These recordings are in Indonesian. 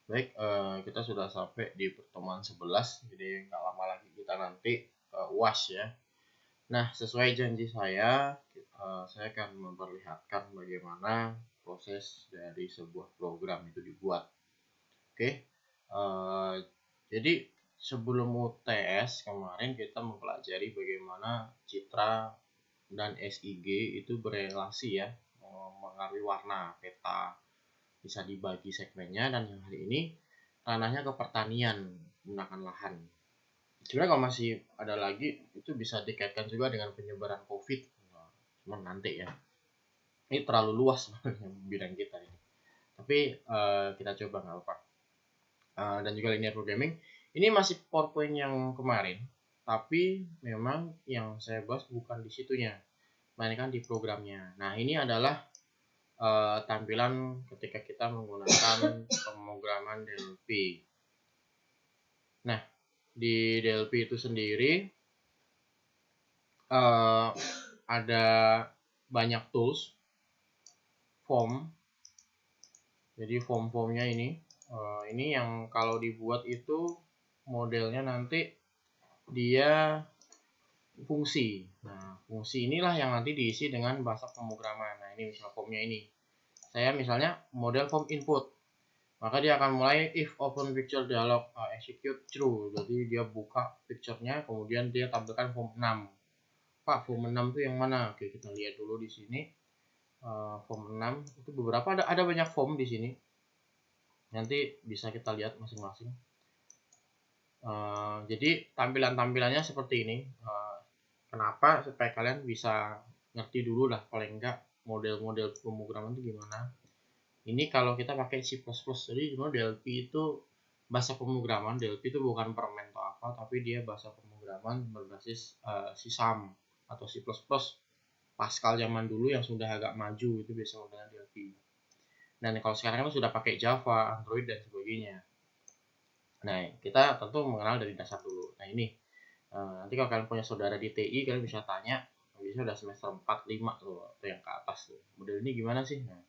Baik, kita sudah sampai di pertemuan 11, jadi nggak lama lagi kita nanti UAS ya. Nah, sesuai janji saya akan memperlihatkan bagaimana proses dari sebuah program itu dibuat. Oke, jadi sebelum UTS kemarin kita mempelajari bagaimana citra dan SIG itu berelasi ya, mengaruhi warna peta, bisa dibagi segmennya, dan yang hari ini ranahnya ke pertanian menggunakan lahan. Sebenarnya kalau masih ada lagi itu bisa dikaitkan juga dengan penyebaran COVID. Nah, cuman nanti ya. Ini terlalu luas bidang kita ini. Tapi kita coba nggak apa. Dan juga linear programming. Ini masih PowerPoint yang kemarin, tapi memang yang saya bahas bukan di situnya, melainkan di programnya. Nah, ini adalah tampilan ketika kita menggunakan pemrograman DLP. Nah, di DLP itu sendiri ada banyak tools, form. Jadi form-formnya ini yang kalau dibuat itu modelnya nanti dia fungsi. Nah, fungsi inilah yang nanti diisi dengan bahasa pemrograman. Nah, ini misal formnya ini. Saya misalnya model form input. Maka dia akan mulai if open picture dialog execute true. Jadi dia buka picture-nya, kemudian dia tampilkan form 6. Pak, form 6 itu yang mana? Oke, kita lihat dulu di sini. Form 6 itu beberapa, ada banyak form di sini. Nanti bisa kita lihat masing-masing. Jadi tampilannya seperti ini. Kenapa? Supaya kalian bisa ngerti dulu lah paling enggak model-model pemrograman itu gimana. Ini kalau kita pakai C++, jadi sebenarnya DLP itu bahasa pemrograman. DLP itu bukan permen atau apa, tapi dia bahasa pemrograman berbasis C-Sharp atau C++. Pascal zaman dulu yang sudah agak maju itu biasa menggunakan DLP. Dan kalau sekarang kan sudah pakai Java, Android dan sebagainya. Nah, kita tentu mengenal dari dasar dulu. Nah, ini nanti kalau kalian punya saudara di TI, kalian bisa tanya, biasanya udah semester 4, 5 tuh, atau yang ke atas tuh. Model ini gimana sih? Nah,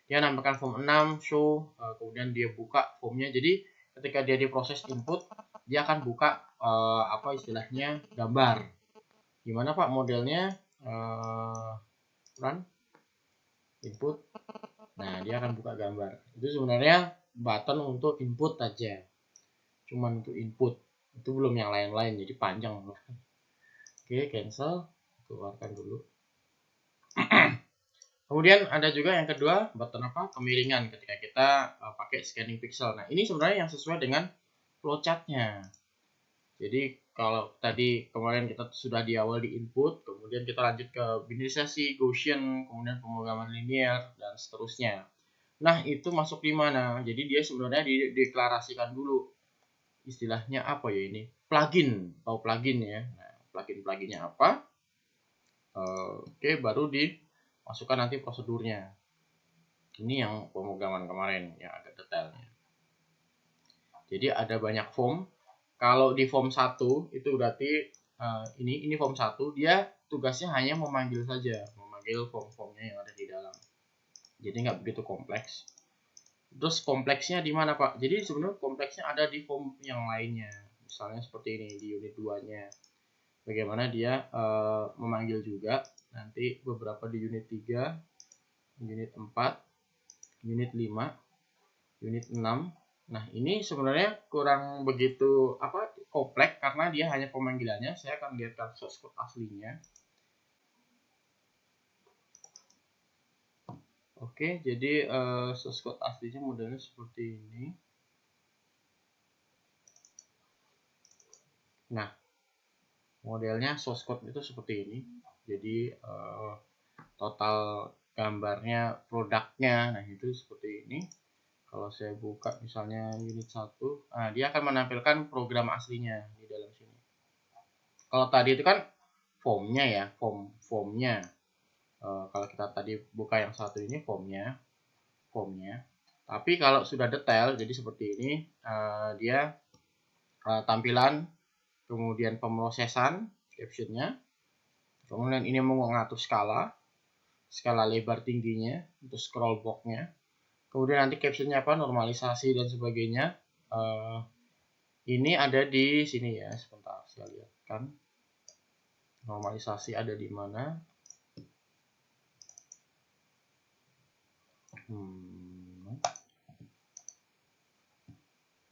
dia nampakkan form 6, show, kemudian dia buka formnya. Jadi ketika dia diproses input, dia akan buka apa istilahnya gambar. Gimana Pak modelnya? Run input. Nah, dia akan buka gambar. Itu sebenarnya button untuk input aja. Cuman untuk input. Itu belum yang lain-lain, jadi panjang. Oke, cancel. Keluarkan dulu. Kemudian ada juga yang kedua, button apa? Kemiringan ketika kita pakai scanning pixel. Nah, ini sebenarnya yang sesuai dengan flowchart-nya. Jadi kalau tadi kemarin kita sudah di awal di input, kemudian kita lanjut ke binarisasi, Gaussian, kemudian pemrograman linear, dan seterusnya. Nah, itu masuk di mana? Jadi dia sebenarnya dideklarasikan dulu. Istilahnya apa ya ini? Plugin. Tahu plugin ya? Nah, plugin-pluginnya apa? Oke, baru dimasukkan nanti prosedurnya. Ini yang pemrograman kemarin yang agak detailnya. Jadi ada banyak form. Kalau di form 1 itu berarti ini form 1, dia tugasnya hanya memanggil saja, memanggil form-formnya yang ada di dalam. Jadi nggak begitu kompleks. Terus kompleksnya di mana Pak? Jadi sebenarnya kompleksnya ada di form yang lainnya. Misalnya seperti ini di unit 2-nya. Bagaimana dia memanggil juga nanti beberapa di unit 3, unit 4, unit 5, unit 6. Nah, ini sebenarnya kurang begitu kompleks karena dia hanya pemanggilannya. Saya akan lihatkan source code aslinya. Oke, jadi source code aslinya modelnya seperti ini. Nah, modelnya source code itu seperti ini. Jadi total gambarnya, produknya, nah itu seperti ini. Kalau saya buka misalnya unit 1, nah dia akan menampilkan program aslinya di dalam sini. Kalau tadi itu kan formnya ya, formnya. Kalau kita tadi buka yang satu ini formnya. Tapi kalau sudah detail, jadi seperti ini, dia tampilan, kemudian pemrosesan, captionnya, kemudian ini mau mengatur skala lebar tingginya, untuk scroll box-nya, Kemudian nanti captionnya apa, normalisasi dan sebagainya. Ini ada di sini ya, sebentar saya lihatkan. Normalisasi ada di mana?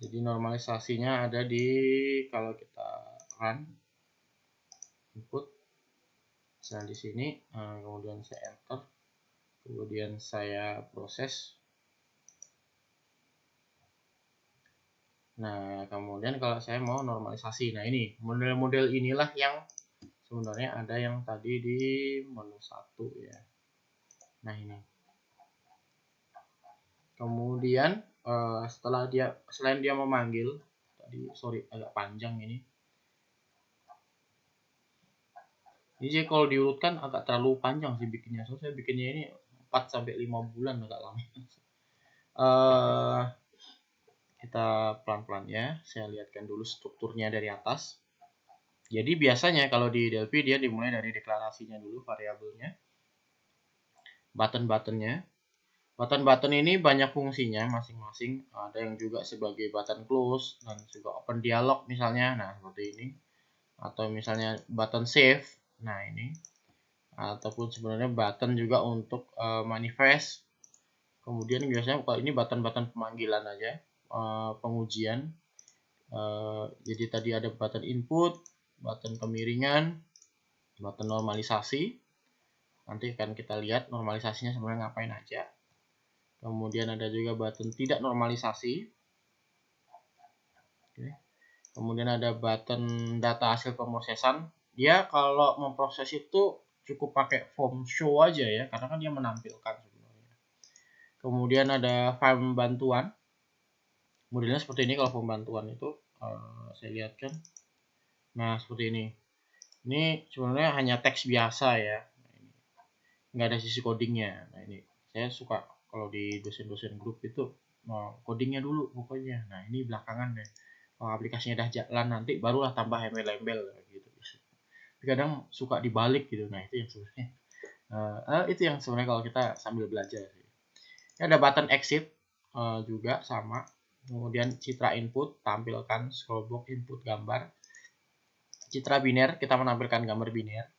Jadi normalisasinya ada di, kalau kita run input, saya di sini, kemudian saya enter, kemudian saya proses. Nah, kemudian kalau saya mau normalisasi, nah ini model-model inilah yang sebenarnya ada yang tadi di menu 1 ya. Nah ini. Kemudian selain dia memanggil tadi, sorry agak panjang ini. Jadi kalau diurutkan agak terlalu panjang sih bikinnya. So saya bikinnya ini 4 sampai 5 bulan agak lama. Kita pelan-pelan ya. Saya lihatkan dulu strukturnya dari atas. Jadi biasanya kalau di Delphi dia dimulai dari deklarasinya dulu, variabelnya. Button-buttonnya. Button-button ini banyak fungsinya masing-masing. Ada yang juga sebagai button close dan juga open dialog misalnya. Nah, seperti ini. Atau misalnya button save. Nah, ini. Ataupun sebenarnya button juga untuk manifest. Kemudian biasanya kalau ini button-button pemanggilan aja, pengujian. Jadi tadi ada button input, button kemiringan, button normalisasi. Nanti akan kita lihat normalisasinya sebenarnya ngapain aja. Kemudian ada juga button tidak normalisasi. Oke. Kemudian ada button data hasil pemrosesan. Dia kalau memproses itu cukup pakai form show aja ya, karena kan dia menampilkan sebenarnya. Kemudian ada form bantuan. Modelnya seperti ini kalau form bantuan itu, saya lihatkan. Nah, seperti ini. Ini sebenarnya hanya teks biasa ya. Nggak ada sisi codingnya. Nah, ini saya suka kalau di dosen-dosen grup itu codingnya dulu pokoknya. Nah, ini belakangan deh. Kalau aplikasinya udah jalan nanti barulah tambah embel-embel gitu. Tapi kadang suka dibalik gitu. Nah, itu yang sebenarnya kalau kita sambil belajar. Ini ada button exit juga sama. Kemudian citra input, tampilkan scroll box input gambar. Citra biner, kita menampilkan gambar biner.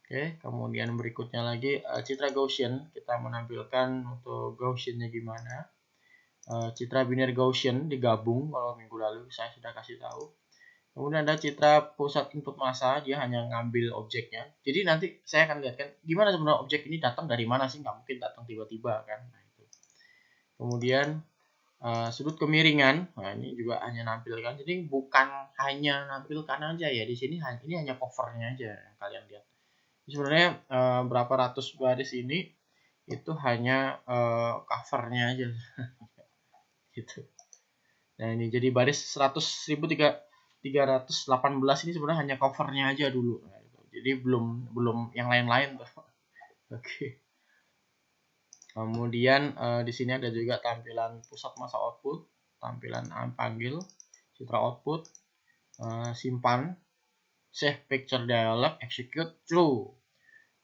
Oke, kemudian berikutnya lagi citra Gaussian, kita menampilkan untuk Gaussiannya gimana. Citra biner Gaussian digabung, kalau minggu lalu saya sudah kasih tahu. Kemudian ada citra pusat input massa, dia hanya ngambil objeknya. Jadi nanti saya akan lihatkan gimana sebenarnya objek ini datang dari mana sih, nggak mungkin datang tiba-tiba kan. Nah, itu. Kemudian sudut kemiringan, nah ini juga hanya nampilkan. Jadi bukan hanya nampilkan aja ya di sini, ini hanya covernya aja yang kalian lihat. Sebenarnya berapa ratus baris ini itu hanya covernya aja gitu. Nah ini jadi baris 100.318 ini sebenarnya hanya covernya aja dulu. Nah, gitu. Jadi belum yang lain-lain tuh. Oke. Kemudian di sini ada juga tampilan pusat massa output, tampilan panggil, citra output, simpan, save picture dialog, execute true.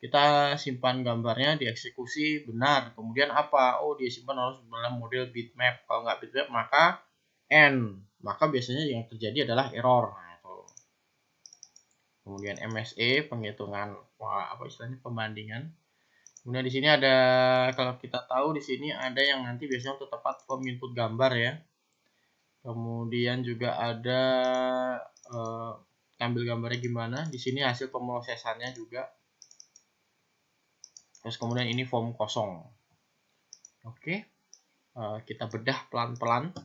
Kita simpan gambarnya, dieksekusi benar. Kemudian apa? Oh, dia simpan harus dalam model bitmap. Kalau nggak bitmap maka N. Maka biasanya yang terjadi adalah error. Nah, itu. Kemudian MSE, penghitungan apa istilahnya, pembandingan. Kemudian di sini ada, kalau kita tahu di sini ada yang nanti biasanya untuk tepat form input gambar ya. Kemudian juga ada tampil gambarnya gimana. Di sini hasil pemrosesannya juga. Terus kemudian ini form kosong. Oke, kita bedah pelan-pelan.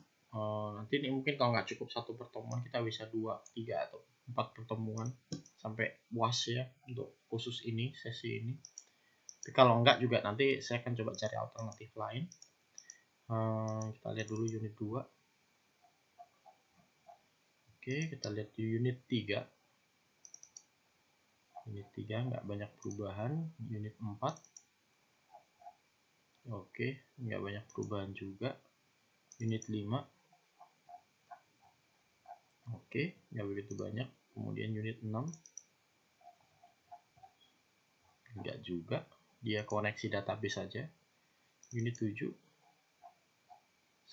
Nanti ini mungkin kalau nggak cukup satu pertemuan, kita bisa 2, 3, atau 4 pertemuan sampai puas ya untuk khusus ini, sesi ini. Tapi kalau enggak juga nanti saya akan coba cari alternatif lain. Kita lihat dulu unit 2. Oke, kita lihat di unit 3. Unit 3 nggak banyak perubahan. Unit 4. Oke, nggak banyak perubahan juga. Unit 5. Oke, nggak begitu banyak. Kemudian unit 6. Enggak juga. Dia koneksi database saja. Unit 7.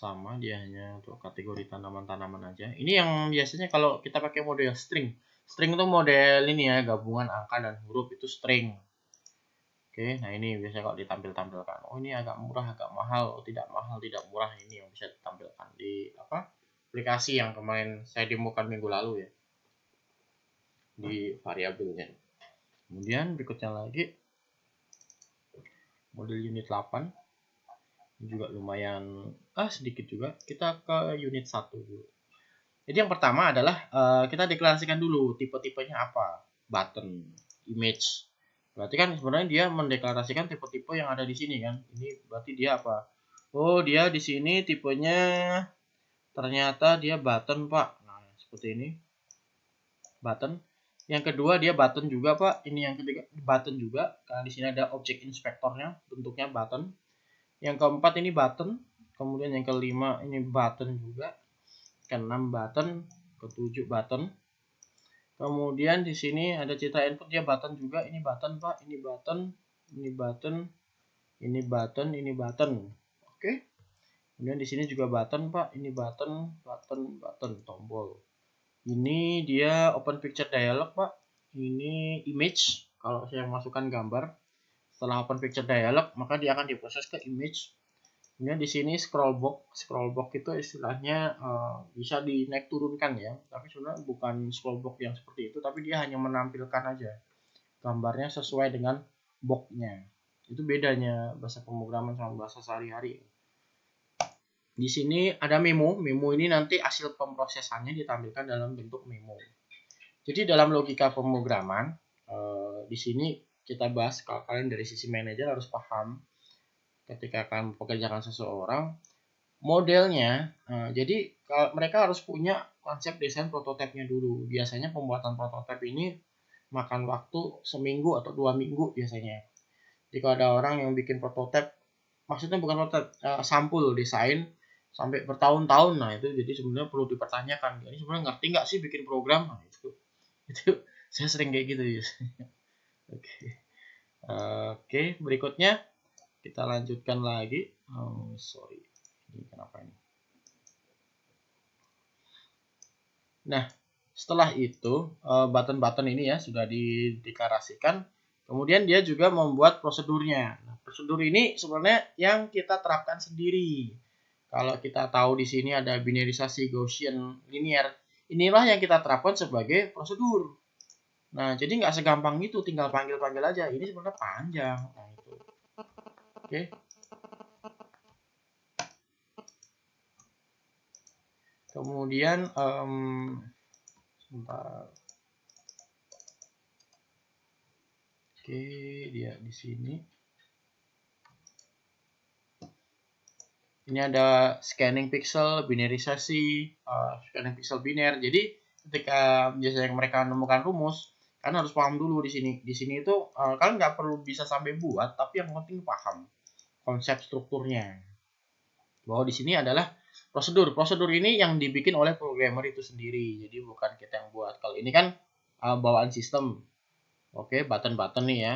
sama, dia hanya untuk kategori tanaman-tanaman aja. Ini yang biasanya kalau kita pakai model string. String itu model ini ya, gabungan angka dan huruf itu string. Oke, nah ini biasanya kalau ditampilkan. Oh, ini agak murah, agak mahal. Oh, tidak mahal, tidak murah. Ini yang bisa ditampilkan di aplikasi yang kemarin saya demokan minggu lalu ya. Di variabelnya. Kemudian berikutnya lagi model unit 8. Ini juga lumayan sedikit juga. Kita ke unit 1 dulu. Jadi yang pertama adalah kita deklarasikan dulu tipe-tipenya apa. Button, image. Berarti kan sebenarnya dia mendeklarasikan tipe-tipe yang ada di sini kan. Ini berarti dia apa? Oh, dia di sini tipenya ternyata dia button, Pak. Nah, seperti ini. Button. Yang kedua dia button juga, Pak. Ini yang ketiga button juga. Karena di sini ada object inspektornya, bentuknya button. Yang keempat ini button. Kemudian yang kelima ini button juga. Keenam button, ketujuh button. Kemudian di sini ada citra input, dia button juga. Ini button, Pak. Ini button, ini button, ini button, ini button. Oke. Kemudian di sini juga button, Pak. Ini button, button, button, tombol. Ini dia open picture dialog, Pak. Ini image. Kalau saya masukkan gambar, setelah open picture dialog, maka dia akan diproses ke image. Kemudian di sini scroll box itu istilahnya bisa dinaik turunkan ya, tapi sebenarnya bukan scroll box yang seperti itu, tapi dia hanya menampilkan aja gambarnya sesuai dengan boxnya. Itu bedanya bahasa pemrograman sama bahasa sehari-hari. Di sini ada memo. Memo ini nanti hasil pemrosesannya ditampilkan dalam bentuk memo. Jadi dalam logika pemrograman di sini kita bahas, kalau kalian dari sisi manajer harus paham ketika akan pekerjakan seseorang modelnya. Jadi mereka harus punya konsep desain prototipenya dulu. Biasanya pembuatan prototip ini makan waktu seminggu atau 2 minggu biasanya. Jika ada orang yang bikin prototip, maksudnya bukan prototip, sampul desain sampai bertahun-tahun, nah itu jadi sebenarnya perlu dipertanyakan. Ini sebenarnya ngerti nggak sih bikin program? Nah, itu saya sering kayak gitu ya. Oke, berikutnya kita lanjutkan lagi. Sorry, ini kenapa ini? Nah, setelah itu button-button ini ya sudah dideklarasikan. Kemudian dia juga membuat prosedurnya. Nah, prosedur ini sebenarnya yang kita terapkan sendiri. Kalau kita tahu di sini ada binarisasi Gaussian linear, inilah yang kita terapkan sebagai prosedur. Nah, jadi nggak segampang itu, tinggal panggil-panggil aja. Ini sebenarnya panjang. Nah, itu. Oke. Kemudian sebentar. Oke, dia di sini. Ini ada scanning pixel, binarisasi, scanning pixel biner. Jadi ketika biasanya mereka menemukan rumus, kan harus paham dulu di sini. Di sini itu kalian nggak perlu bisa sampai buat, tapi yang penting paham konsep strukturnya. Bahwa di sini adalah prosedur. Prosedur ini yang dibikin oleh programmer itu sendiri. Jadi bukan kita yang buat. Kalau ini kan bawaan sistem. Oke, button-button nih ya.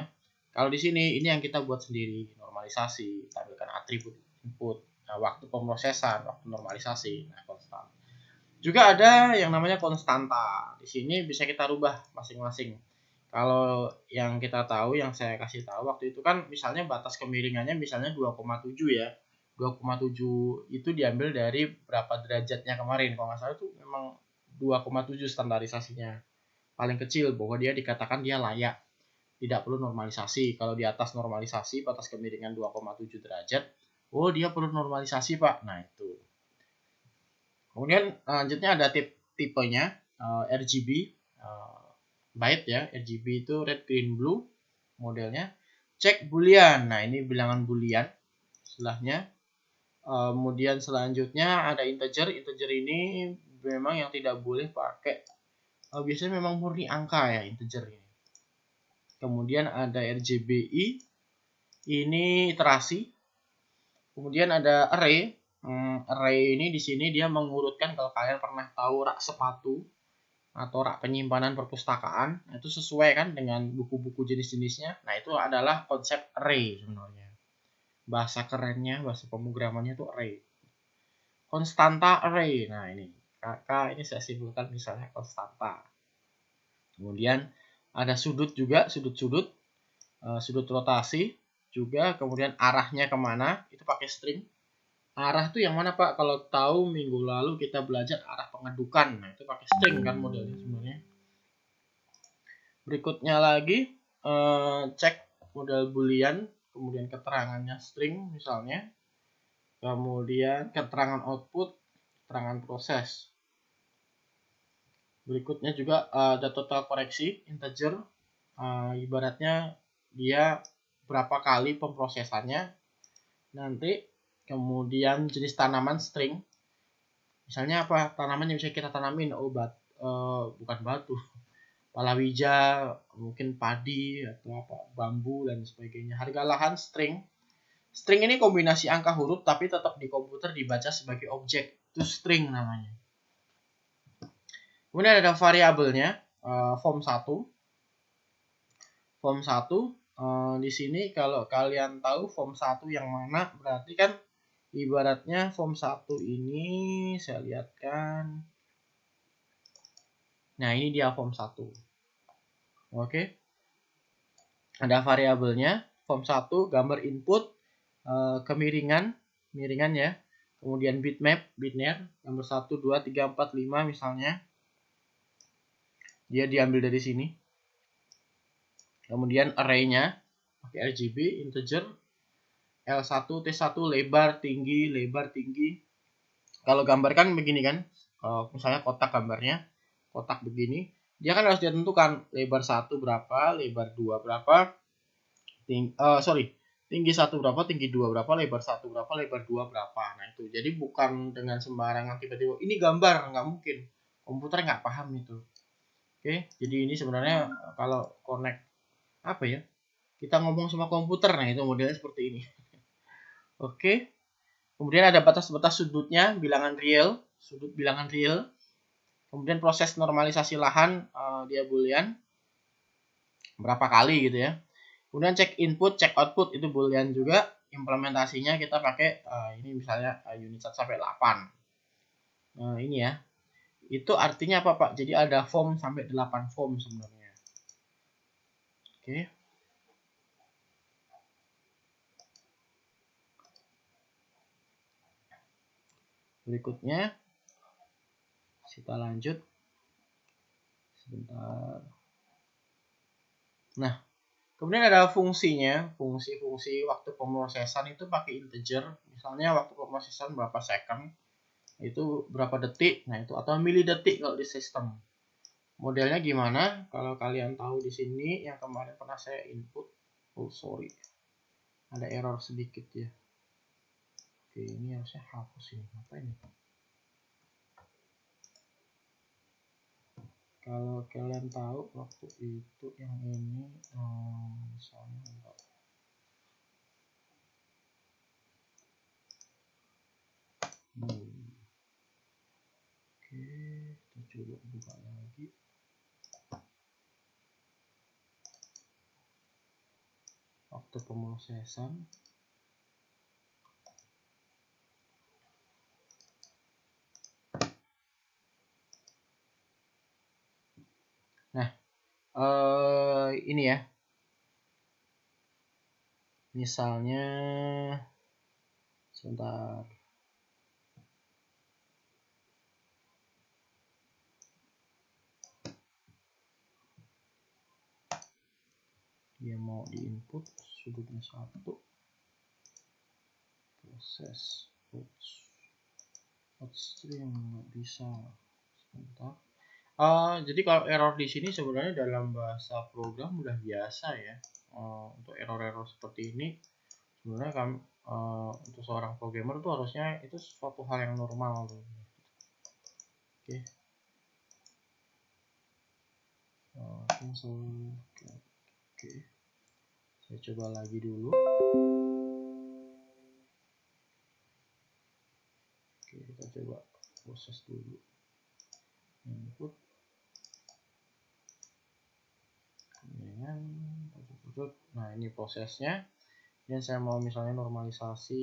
Kalau di sini ini yang kita buat sendiri, normalisasi, tampilkan atribut input, waktu pemrosesan, waktu normalisasi, nah konstan. Juga ada yang namanya konstanta. Di sini bisa kita rubah masing-masing. Kalau yang kita tahu, yang saya kasih tahu waktu itu kan misalnya batas kemiringannya misalnya 2,7 ya. 2,7 itu diambil dari berapa derajatnya kemarin. Kalau nggak salah itu memang 2,7 standarisasinya. Paling kecil bahwa dia dikatakan dia layak. Tidak perlu normalisasi. Kalau di atas normalisasi batas kemiringan 2,7 derajat, oh dia perlu normalisasi, Pak. Nah, itu. Kemudian selanjutnya ada tipenya RGB byte ya. RGB itu red, green, blue modelnya. Cek boolean. Nah, ini bilangan boolean setelahnya. Kemudian selanjutnya ada integer. Integer ini memang yang tidak boleh pakai. Biasanya memang murni angka ya integer ini. Kemudian ada RGBI, ini iterasi. Kemudian ada array. Array ini di sini dia mengurutkan, kalau kalian pernah tahu rak sepatu atau rak penyimpanan perpustakaan, itu sesuai kan dengan buku-buku jenis-jenisnya. Nah, itu adalah konsep array sebenarnya. Bahasa kerennya, bahasa pemrogramannya itu array. konstanta array. Nah, ini ini saya simpulkan misalnya konstanta. Kemudian ada sudut juga, sudut rotasi juga, kemudian arahnya kemana, itu pakai string. Arah tuh yang mana Pak? Kalau tahu minggu lalu kita belajar arah pengedukan, nah itu pakai string kan modelnya sebenarnya. Berikutnya lagi cek model boolean, kemudian keterangannya string misalnya, kemudian keterangan output, keterangan proses. Berikutnya juga ada total koreksi integer, ibaratnya dia berapa kali pemrosesannya. Nanti kemudian jenis tanaman string, misalnya apa tanaman yang bisa kita tanamin, bukan batu, palawija, mungkin padi atau apa, bambu dan sebagainya. Harga lahan string. String ini kombinasi angka huruf tapi tetap di komputer dibaca sebagai objek. Itu string namanya. Kemudian ada variabelnya, form 1. Form 1 di sini kalau kalian tahu form 1 yang mana, berarti kan ibaratnya form 1 ini saya lihatkan. Nah, ini dia form 1. Oke. Ada variabelnya, form 1 gambar input, kemiringan ya. Kemudian bitmap, biner, nomor 1, 2, 3, 4, 5 misalnya. Dia diambil dari sini. Kemudian array-nya pakai RGB, integer, L1, T1, lebar, tinggi. Kalau gambar kan begini kan, misalnya kotak gambarnya, kotak begini, dia kan harus ditentukan lebar 1 berapa, lebar 2 berapa, tinggi 1 berapa, tinggi 2 berapa, lebar 1 berapa, lebar 2 berapa. Nah itu, jadi bukan dengan sembarangan tiba-tiba ini gambar, nggak mungkin, komputer nggak paham itu. Oke, jadi ini sebenarnya kalau connect apa ya, kita ngomong sama komputer, nah itu modelnya seperti ini. Oke, kemudian ada batas-batas sudutnya, bilangan real, sudut bilangan real. Kemudian proses normalisasi lahan, dia boolean, berapa kali gitu ya. Kemudian cek input, cek output, itu boolean juga. Implementasinya kita pakai ini misalnya unit 1 sampai 8. Ini ya. Itu artinya apa Pak? Jadi ada form sampai 8 form sebenarnya. Oke. Berikutnya kita lanjut. Sebentar. Nah, kemudian ada fungsinya, fungsi waktu pemrosesan itu pakai integer. Misalnya waktu pemrosesan berapa second, itu berapa detik, nah itu, atau milidetik kalau di sistem. Modelnya gimana? Kalau kalian tahu di sini yang kemarin pernah saya input, ada error sedikit ya. Oke, ini harusnya hapus ini. Apa ini? Kalau kalian tahu waktu itu yang ini, misalnya enggak. Oke, kita coba buka lagi. Waktu pemrosesan. Nah, ini ya. Misalnya, sebentar. Dia mau diinput sudutnya 1. Proses outstream nggak bisa. Sebentar. Jadi kalau error di sini sebenarnya dalam bahasa program udah biasa ya. Untuk error-error seperti ini sebenarnya kan untuk seorang programmer tuh harusnya itu suatu hal yang normal. Oke. Oke. Saya coba lagi dulu. Oke, kita coba proses dulu. Input. Nah, ini prosesnya. Dan saya mau misalnya normalisasi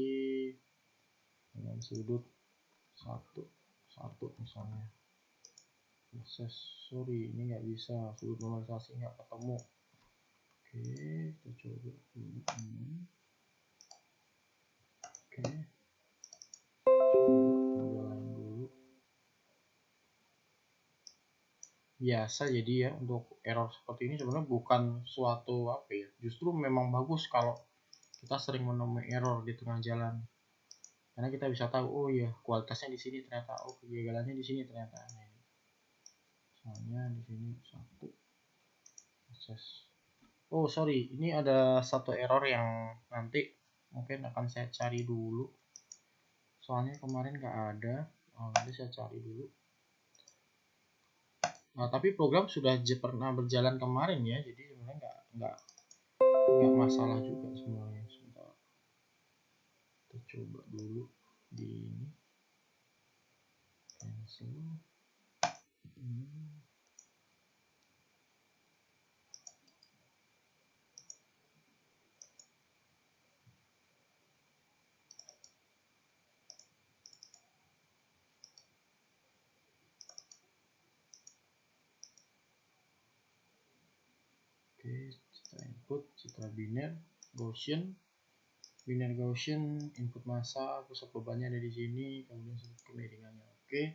dengan sudut satu misalnya. Proses, sorry ini nggak bisa, sudut normalisasi nggak ketemu. Oke, kita coba dulu ini. Oke, jalan dulu. Biasa jadi ya, untuk error seperti ini sebenarnya bukan suatu apa ya, justru memang bagus kalau kita sering menemui error di tengah jalan, karena kita bisa tahu, oh ya kualitasnya di sini ternyata, oh kegagalannya di sini ternyata. Nah, misalnya di sini satu proses, oh sorry ini ada satu error yang nanti mungkin akan saya cari dulu, soalnya kemarin nggak ada. Nanti saya cari dulu. Nah, tapi program sudah pernah berjalan kemarin ya, jadi sebenarnya nggak masalah juga semuanya. Sebentar, kita coba dulu di ini, cancel ini. Oke, kita input citra biner Gaussian, input massa, pusat bebannya ada di sini, kemudian sudut kemiringannya. Oke,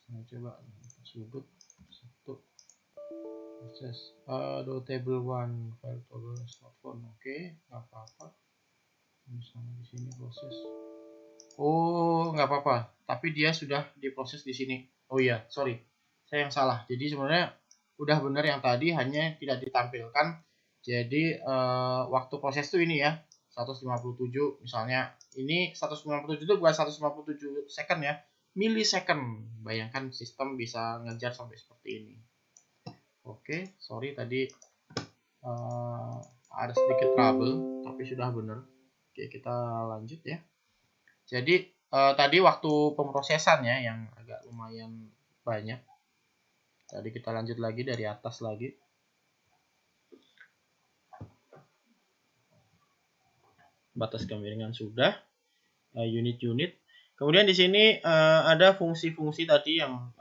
saya coba sudut satu proses table one file table smartphone. Oke, nggak apa-apa. Misalnya di sini proses, oh nggak apa-apa, tapi dia sudah diproses di sini. Oh iya, sorry, saya yang salah. Jadi sebenarnya udah benar yang tadi, hanya tidak ditampilkan. Jadi waktu proses tuh ini ya, 157 misalnya. Ini 157 itu bukan 157 second ya, milisecond. Bayangkan sistem bisa ngejar sampai seperti ini. Oke, sorry tadi ada sedikit trouble, tapi sudah benar. Oke, kita lanjut ya. Jadi tadi waktu pemrosesan ya yang agak lumayan banyak. Tadi kita lanjut lagi dari atas lagi. Batas kemiringan sudah, unit-unit. Kemudian di sini ada fungsi-fungsi tadi yang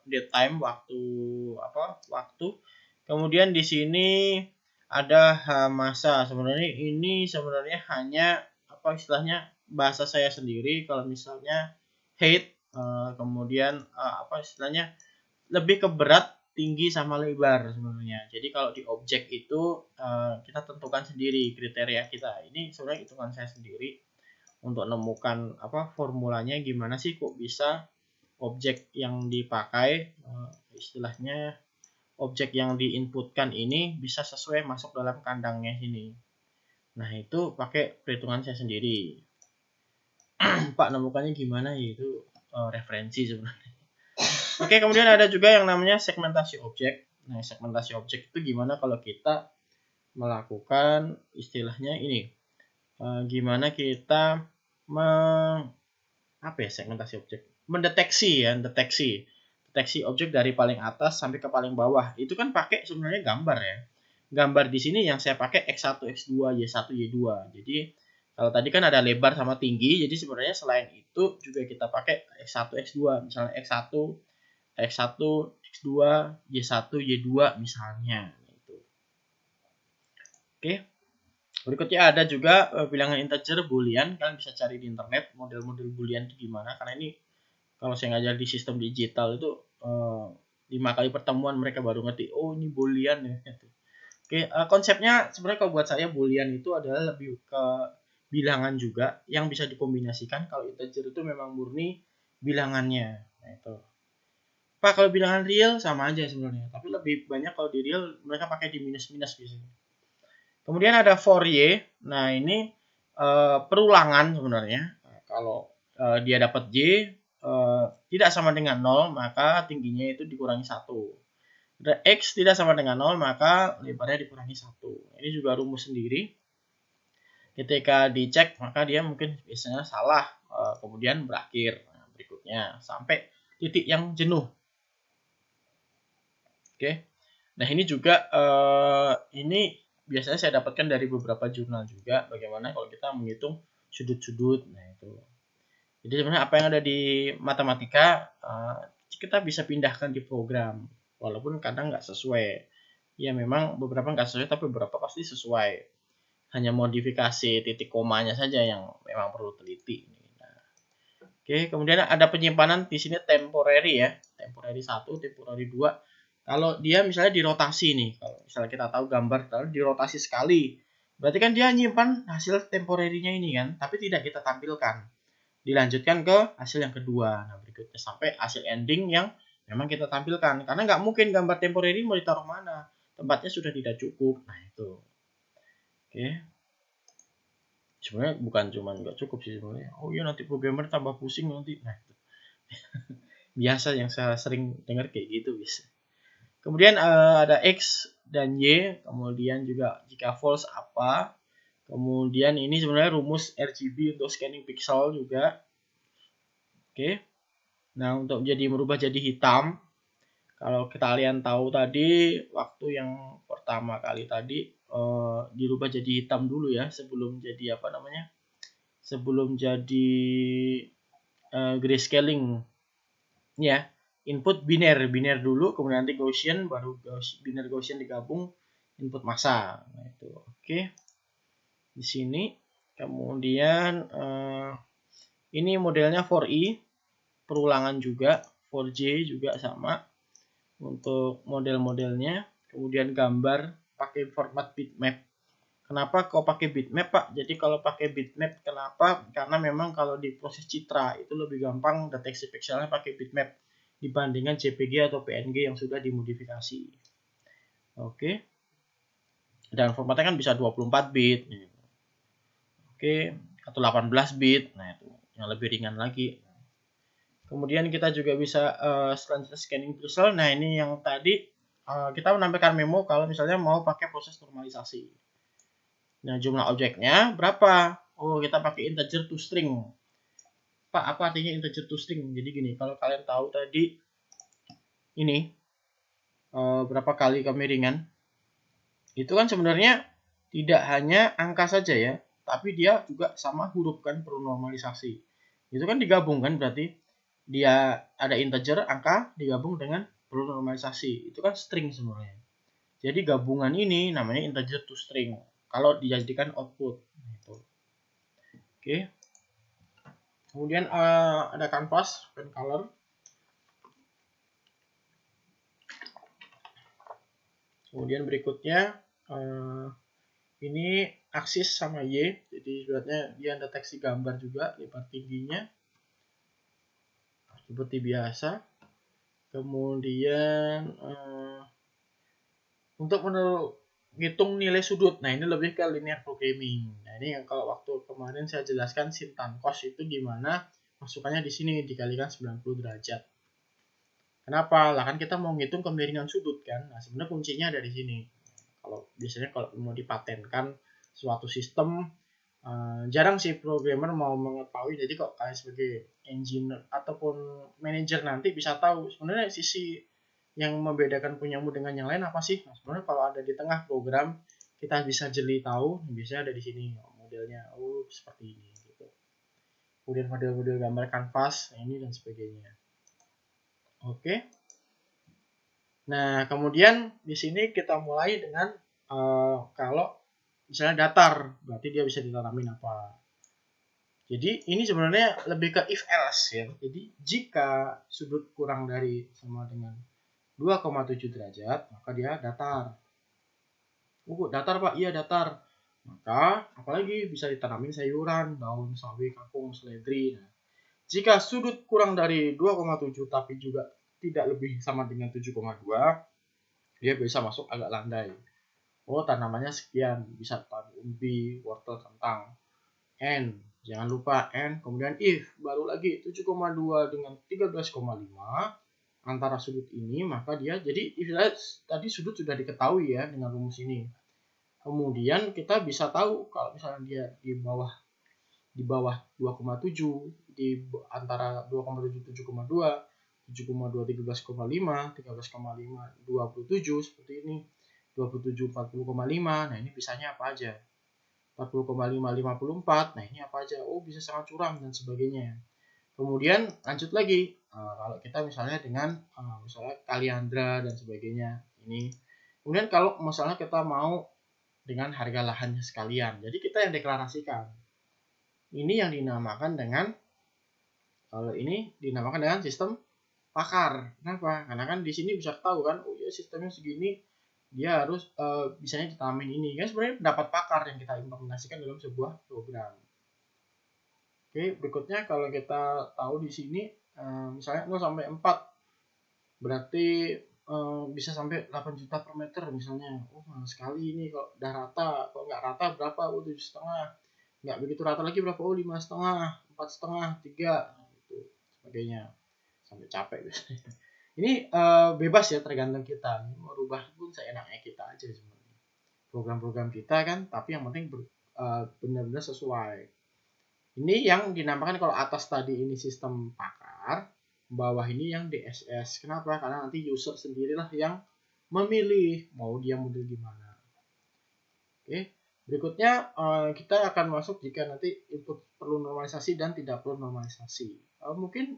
date time, waktu. Kemudian di sini ada masa. Sebenarnya ini hanya istilahnya bahasa saya sendiri. Kalau misalnya height, kemudian istilahnya lebih ke berat, tinggi sama lebar sebenarnya. Jadi kalau di objek itu kita tentukan sendiri kriteria kita. Ini sebenarnya hitungan saya sendiri untuk menemukan formulanya gimana sih kok bisa objek yang dipakai, istilahnya objek yang diinputkan ini bisa sesuai masuk dalam kandangnya sini. Nah, itu pakai perhitungan saya sendiri. Pak, nemukannya gimana ya, itu referensi sebenarnya. Oke, kemudian ada juga yang namanya segmentasi objek. Nah, segmentasi objek itu gimana kalau kita melakukan istilahnya ini, gimana kita segmentasi objek, deteksi objek dari paling atas sampai ke paling bawah. Itu kan pakai sebenarnya gambar ya. Gambar di sini yang saya pakai X1, X2, Y1, Y2. Jadi kalau tadi kan ada lebar sama tinggi, jadi sebenarnya selain itu juga kita pakai X1, X2. Misalnya X1, X2, Y1, Y2 misalnya. Oke. Berikutnya ada juga bilangan integer boolean. Kalian bisa cari di internet model-model boolean itu gimana. Karena ini kalau saya ngajar di sistem digital itu 5 kali pertemuan mereka baru ngerti, oh ini boolean ya. Oke, konsepnya sebenarnya kalau buat saya boolean itu adalah lebih ke bilangan juga yang bisa dikombinasikan. Kalau integer itu memang murni bilangannya. Nah, itu. Pak, kalau bilangan real sama aja sebenarnya, tapi lebih banyak kalau di real mereka pakai di minus-minus biasanya. Kemudian ada for y. Nah, ini perulangan sebenarnya. Nah, kalau dia dapat y tidak sama dengan 0, maka tingginya itu dikurangi 1. X tidak sama dengan 0, maka lebarnya dikurangi 1. Ini juga rumus sendiri. Ketika dicek, maka dia mungkin biasanya salah, kemudian berakhir. Nah, berikutnya sampai titik yang jenuh. Oke. Nah, ini juga ini biasanya saya dapatkan dari beberapa jurnal juga, bagaimana kalau kita menghitung sudut-sudut. Nah, itu. Jadi sebenarnya apa yang ada di matematika kita bisa pindahkan di program, walaupun kadang nggak sesuai. Ya memang beberapa nggak sesuai, tapi beberapa pasti sesuai. Hanya modifikasi titik komanya saja yang memang perlu teliti. Nah, oke, kemudian ada penyimpanan di sini temporary ya, temporary 1, temporary 2. Kalau dia misalnya dirotasi nih, kalau misalnya kita tahu gambar lalu dirotasi sekali, berarti kan dia nyimpan hasil temporary-nya ini kan, tapi tidak kita tampilkan. Dilanjutkan ke hasil yang kedua. Nah, berikutnya sampai hasil ending yang memang kita tampilkan. Karena nggak mungkin gambar temporary mau ditaruh mana. Tempatnya sudah tidak cukup. Nah, itu. Oke. Sebenarnya bukan cuma nggak cukup sih sebenarnya. Oh iya, nanti programmer tambah pusing nanti. Nah, itu. Biasa yang saya sering dengar kayak gitu bisa. Kemudian ada X dan Y. Kemudian juga jika false apa. Kemudian ini sebenarnya rumus RGB untuk scanning pixel juga. Oke. Nah, untuk merubah jadi hitam, kalau kalian tahu tadi waktu yang pertama kali tadi dirubah jadi hitam dulu ya sebelum jadi apa namanya? Sebelum jadi grayscaling ya. Input biner dulu, kemudian nanti Gaussian, baru biner Gaussian digabung input massa. Nah, itu. Oke. Di sini kemudian ini modelnya 4i, perulangan juga, 4j juga sama untuk model-modelnya. Kemudian gambar pakai format bitmap. Kenapa kok pakai bitmap, Pak? Jadi kalau pakai bitmap kenapa? Karena memang kalau di proses citra itu lebih gampang deteksi pixelnya pakai bitmap dibandingkan JPG atau PNG yang sudah dimodifikasi. Oke. Dan formatnya kan bisa 24 bit. Oke, atau 18 bit. Nah, itu yang lebih ringan lagi. Kemudian kita juga bisa selanjutnya scanning pixel. Nah, ini yang tadi kita menampilkan memo kalau misalnya mau pakai proses normalisasi. Nah, jumlah objeknya berapa? Oh, kita pakai integer to string. Pak, apa artinya integer to string? Jadi gini, kalau kalian tahu tadi ini berapa kali kemiringan, itu kan sebenarnya tidak hanya angka saja ya, tapi dia juga sama huruf kan, perlu normalisasi. Itu kan digabung kan, berarti dia ada integer, angka digabung dengan perlu normalisasi. Itu kan string sebenarnya. Jadi gabungan ini namanya integer to string. Kalau dijadikan output. Gitu. Oke. Kemudian ada canvas, pen color. Kemudian berikutnya ini aksis sama Y. Jadi sebenarnya dia deteksi gambar juga, lebar tingginya. Seperti biasa. Kemudian untuk menghitung nilai sudut. Nah, ini lebih ke linear programming. Nah, ini yang kalau waktu kemarin saya jelaskan sin tan cos itu gimana masukannya di sini dikalikan 90 derajat. Kenapa? Lah kan kita mau ngitung kemiringan sudut kan. Nah, sebenarnya kuncinya ada di sini. Kalau biasanya kalau mau dipatenkan suatu sistem jarang sih programmer mau mengetahui. Jadi kok kalian sebagai engineer ataupun manager nanti bisa tahu sebenarnya sisi yang membedakan punyamu dengan yang lain apa sih? Nah, sebenarnya kalau ada di tengah program kita bisa jeli tahu, biasanya ada di sini modelnya. Oh, seperti ini gitu. Kemudian model-model gambar kanvas ini dan sebagainya. Oke. Nah, kemudian di sini kita mulai dengan kalau misalnya datar, berarti dia bisa ditanamin apa. Jadi ini sebenarnya lebih ke if else ya. Jadi jika sudut kurang dari sama dengan 2,7 derajat, maka dia datar. Oh, datar Pak, iya datar. Maka apalagi bisa ditanamin sayuran, daun sawi, kangkung, seledri. Nah, jika sudut kurang dari 2,7 tapi juga tidak lebih sama dengan 7,2, dia bisa masuk agak landai. Oh, tanamannya sekian, bisa tanam umbi, wortel, kentang. N, jangan lupa N, kemudian if, baru lagi 7,2 dengan 13,5 antara sudut ini, maka dia jadi tadi sudut sudah diketahui ya dengan rumus ini. Kemudian kita bisa tahu kalau misalnya dia di bawah 2,7, di antara 2,7 7,2, 7,2 13,5, 13,5 27 seperti ini. 27 40,5. Nah, ini bisanya apa aja? 40,5 54. Nah, ini apa aja? Oh, bisa sangat curam dan sebagainya. Kemudian lanjut lagi, kalau kita misalnya dengan misalnya Kaliandra dan sebagainya ini. Kemudian kalau misalnya kita mau dengan harga lahannya sekalian, jadi kita yang deklarasikan. Ini yang dinamakan dengan, kalau ini dinamakan dengan sistem pakar. Kenapa? Karena kan di sini bisa tahu kan, oh ya sistemnya segini, dia harus bisanya ditanamin ini. Kan sebenarnya pendapat pakar yang kita implementasikan dalam sebuah program. Oke, berikutnya kalau kita tahu di sini misalnya 0 sampai 4 berarti bisa sampai 8 juta per meter misalnya. Oh, mahal sekali ini kok udah rata. Kalau nggak rata berapa? Oh, 7,5. Nggak begitu rata lagi berapa? Oh, 5,5, 4,5, 3 gitu sebagainya. Sampai capek biasanya. Ini bebas ya, tergantung kita. Mau rubah pun seenaknya kita aja sebenarnya. Program-program kita kan, tapi yang penting benar-benar sesuai. Ini yang dinamakan kalau atas tadi ini sistem pakar, bawah ini yang DSS. Kenapa? Karena nanti user sendirilah yang memilih mau dia model gimana. Oke, berikutnya kita akan masuk jika nanti input perlu normalisasi dan tidak perlu normalisasi. Mungkin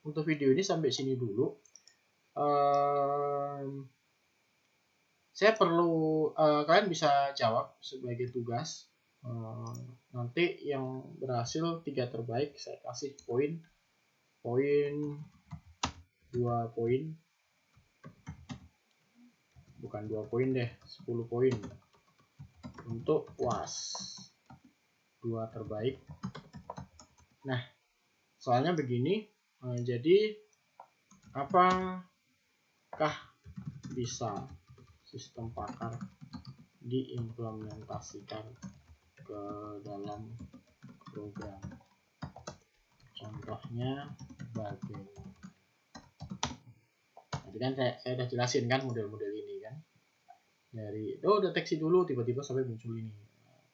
untuk video ini sampai sini dulu. Saya perlu kalian bisa jawab sebagai tugas. Nanti yang berhasil 3 terbaik saya kasih poin 2 poin, bukan 2 poin deh, 10 poin untuk UAS 2 terbaik. Nah, soalnya begini, jadi apakah bisa sistem pakar diimplementasikan ke dalam program? Contohnya bagaimana? Tadi kan saya udah jelasin kan model-model ini kan. Dari deteksi dulu tiba-tiba sampai muncul ini.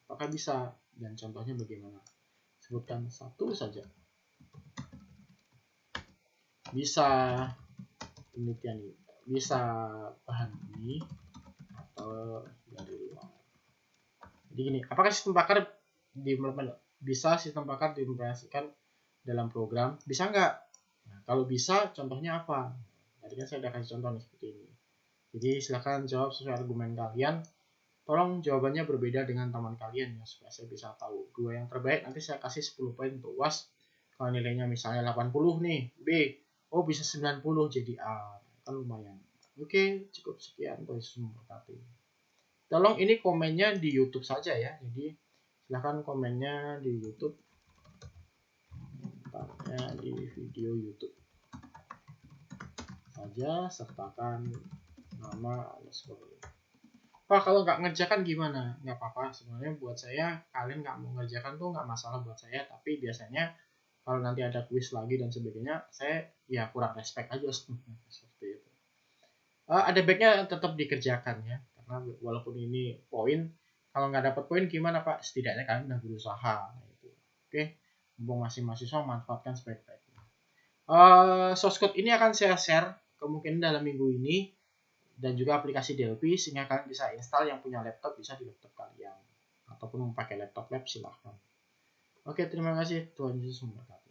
Apakah bisa? Dan contohnya bagaimana? Sebutkan satu saja. Bisa penelitian ini, bisa bahan ini atau dari luar. Jadi gini, apakah sistem pakar bisa sistem pakar diimplementasikan dalam program? Bisa nggak? Nah, kalau bisa, contohnya apa? Tadi kan saya udah kasih contoh nih seperti ini. Jadi silahkan jawab sesuai argumen kalian. Tolong jawabannya berbeda dengan teman kalian ya, supaya saya bisa tahu. 2 yang terbaik nanti saya kasih 10 poin untuk UAS. Kalau nilainya misalnya 80 nih, B. Oh, bisa 90 jadi A. Kan lumayan. Oke, cukup sekian. Terima kasih. Tolong ini komennya di YouTube saja ya. Jadi silahkan komennya di YouTube. Di video YouTube saja, sertakan nama underscore. Pak, kalau nggak ngerjakan gimana? Nggak apa-apa, sebenarnya buat saya kalian nggak mau ngerjakan tuh nggak masalah buat saya, tapi biasanya kalau nanti ada kuis lagi dan sebagainya, saya ya kurang respect aja seperti itu. Ada baiknya tetap dikerjakan ya, karena walaupun ini poin, kalau nggak dapat poin gimana Pak? Setidaknya kalian udah berusaha. Nah, itu. Oke, mumpung masih mahasiswa, manfaatkan sebaik-baiknya. Source code ini akan saya share kemungkinan dalam minggu ini, dan juga aplikasi Delphi, sehingga kalian bisa install. Yang punya laptop bisa di laptop kalian, ataupun memakai laptop lab silahkan. Oke, terima kasih. Tuhan Yesus memberkati.